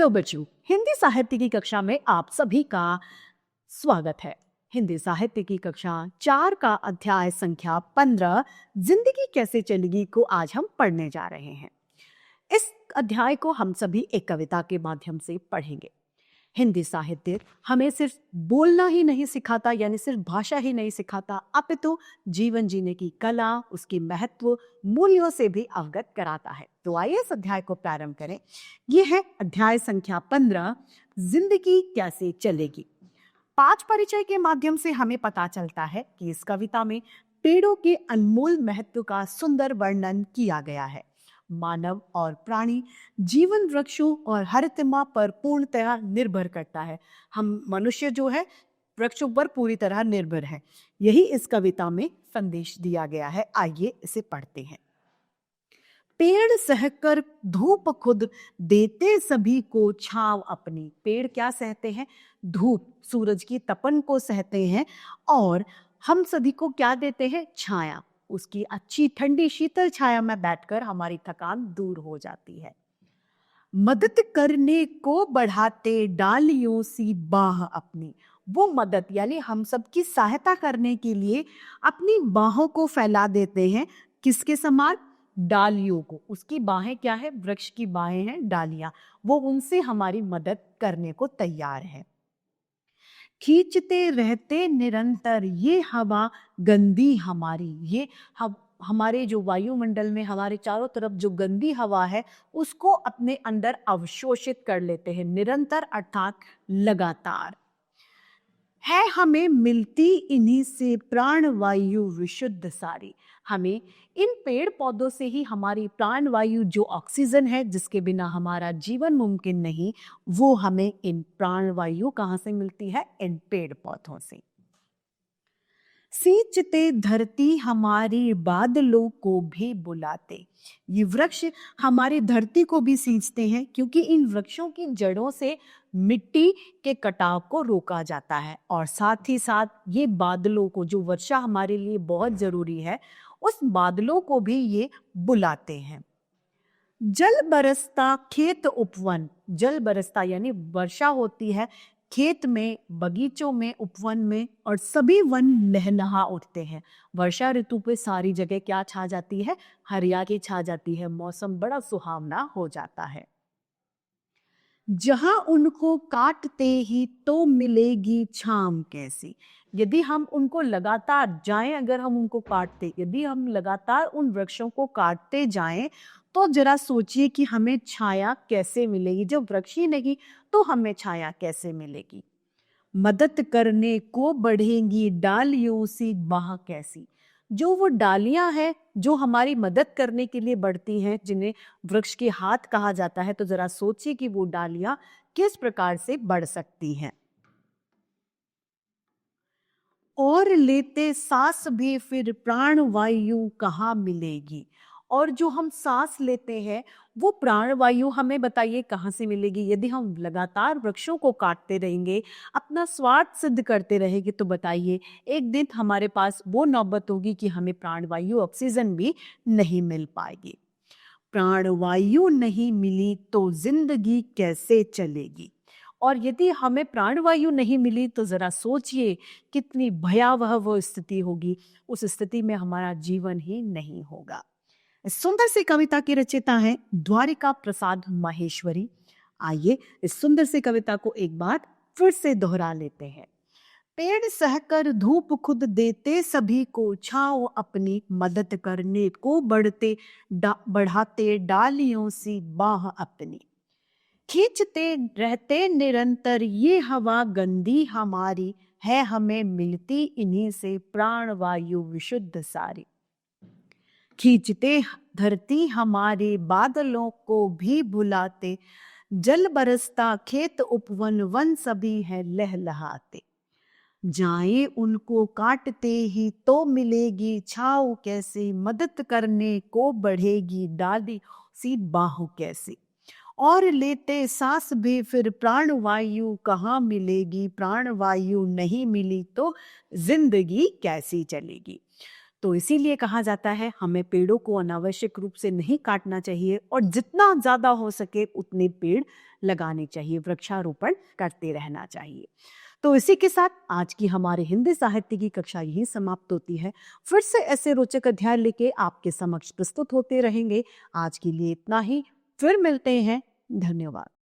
Hello बच्चों, हिंदी साहित्य की कक्षा में आप सभी का स्वागत है। हिंदी साहित्य की कक्षा 4 का अध्याय संख्या 15 जिंदगी कैसे चलेगी को आज हम पढ़ने जा रहे हैं। इस अध्याय को हम सभी एक कविता के माध्यम से पढ़ेंगे। हिंदी साहित्य हमें सिर्फ बोलना ही नहीं सिखाता, यानी सिर्फ भाषा ही नहीं सिखाता, अपितु जीवन जीने की कला, उसकी महत्व, मूल्यों से भी अवगत कराता है। तो आइए इस अध्याय को प्रारंभ करें। यह है अध्याय संख्या 15, जिंदगी कैसे चलेगी। पाठ परिचय के माध्यम से हमें पता चलता है कि इस कविता में पेड़ों के अनमोल महत्व का सुंदर वर्णन किया गया है। मानव और प्राणी जीवन वृक्षों और हरितमा पर पूर्णतः निर्भर करता है। हम मनुष्य जो है वृक्षों पर पूरी तरह निर्भर है। यही इस कविता में संदेश दिया गया है। आइए इसे पढ़ते हैं। पेड़ सहकर धूप खुद देते सभी को छांव अपनी। पेड़ क्या सहते हैं? धूप, सूरज की तपन को सहते हैं और हम सभी को क्या देते हैं? छाया। उसकी अच्छी ठंडी शीतल छाया में बैठकर हमारी थकान दूर हो जाती है। मदद करने को बढ़ाते डालियों सी बाह अपनी। वो मदद यानी हम सबकी सहायता करने के लिए अपनी बाहों को फैला देते हैं। किसके समान? डालियों को। उसकी बाहें क्या है? वृक्ष की बाहें हैं डालियां। वो उनसे हमारी मदद करने को तैयार है। खींचते रहते निरंतर ये हवा गंदी हमारी। ये हमारे जो वायुमंडल में हमारे चारों तरफ जो गंदी हवा है उसको अपने अंदर अवशोषित कर लेते हैं। निरंतर अर्थात लगातार। है हमें मिलती इन्हीं से प्राण वायु विशुद्ध सारी। हमें इन पेड़ पौधों से ही हमारी प्राण वायु जो ऑक्सीजन है, जिसके बिना हमारा जीवन मुमकिन नहीं, वो हमें इन प्राण वायु कहाँ से मिलती है? इन पेड़ पौधों से। सींचते धरती हमारी बादलों को भी बुलाते। ये वृक्ष हमारी धरती को भी सींचते हैं, क्योंकि इन वृक्षों की जड़ों से मिट्टी के कटाव को रोका जाता है। और साथ ही साथ ये बादलों को, जो वर्षा हमारे लिए बहुत जरूरी है, उस बादलों को भी ये बुलाते हैं। जल बरसता खेत उपवन। जल बरसता यानी वर्षा होती है खेत में, बगीचों में, उपवन में, और सभी वन लहलहा उठते हैं। वर्षा ऋतु पे सारी जगह क्या छा जाती है? हरियाली छा जाती है। मौसम बड़ा सुहावना हो जाता है। जहां उनको काटते ही तो मिलेगी छाम कैसी। यदि हम उनको लगातार जाएं, अगर हम उनको काटते, यदि हम लगातार उन वृक्षों को काटते जाएं, तो जरा सोचिए कि हमें छाया कैसे मिलेगी। जब वृक्ष ही नहीं तो हमें छाया कैसे मिलेगी। मदद करने को बढ़ेंगी डालियों सी बाह कैसी। जो वो डालियां हैं जो हमारी मदद करने के लिए बढ़ती हैं, जिन्हें वृक्ष के हाथ कहा जाता है, तो जरा सोचिए कि वो डालियां किस प्रकार से बढ़ सकती हैं। और लेते सांस भी फिर प्राण वायु कहाँ मिलेगी। और जो हम सांस लेते हैं वो प्राण वायु हमें बताइए कहाँ से मिलेगी। यदि हम लगातार वृक्षों को काटते रहेंगे, अपना स्वार्थ सिद्ध करते रहेंगे, तो बताइए एक दिन हमारे पास वो नौबत होगी कि हमें प्राण वायु, ऑक्सीजन भी नहीं मिल पाएगी। प्राण वायु नहीं मिली तो जिंदगी कैसे चलेगी। और यदि हमें प्राणवायु नहीं मिली तो जरा सोचिए कितनी भयावह वो स्थिति होगी। उस स्थिति में हमारा जीवन ही नहीं होगा। इस सुंदर सी कविता की रचयिता है द्वारिका प्रसाद माहेश्वरी। आइए इस सुंदर सी कविता को एक बार फिर से दोहरा लेते हैं। पेड़ सहकर धूप खुद देते सभी को छांव अपनी। मदद करने को बढ़ाते डालियों सी बाह अपनी। खींचते रहते निरंतर ये हवा गंदी हमारी। है हमें मिलती इन्हीं से प्राण वायु विशुद्ध सारी। खींचते धरती हमारे बादलों को भी बुलाते। जल बरसता खेत उपवन वन सभी है लहलहाते। जाए उनको काटते ही तो मिलेगी छाव कैसे। मदद करने को बढ़ेगी डाली सी बाहों कैसे। और लेते सांस भी फिर प्राण वायु कहाँ मिलेगी। प्राण वायु नहीं मिली तो जिंदगी कैसी चलेगी। तो इसीलिए कहा जाता है हमें पेड़ों को अनावश्यक रूप से नहीं काटना चाहिए और जितना ज्यादा हो सके उतने पेड़ लगाने चाहिए, वृक्षारोपण करते रहना चाहिए। तो इसी के साथ आज की हमारे हिंदी साहित्य की कक्षा यही समाप्त होती है। फिर से ऐसे रोचक अध्याय लेके आपके समक्ष प्रस्तुत होते रहेंगे। आज के लिए इतना ही, फिर मिलते हैं। धन्यवाद।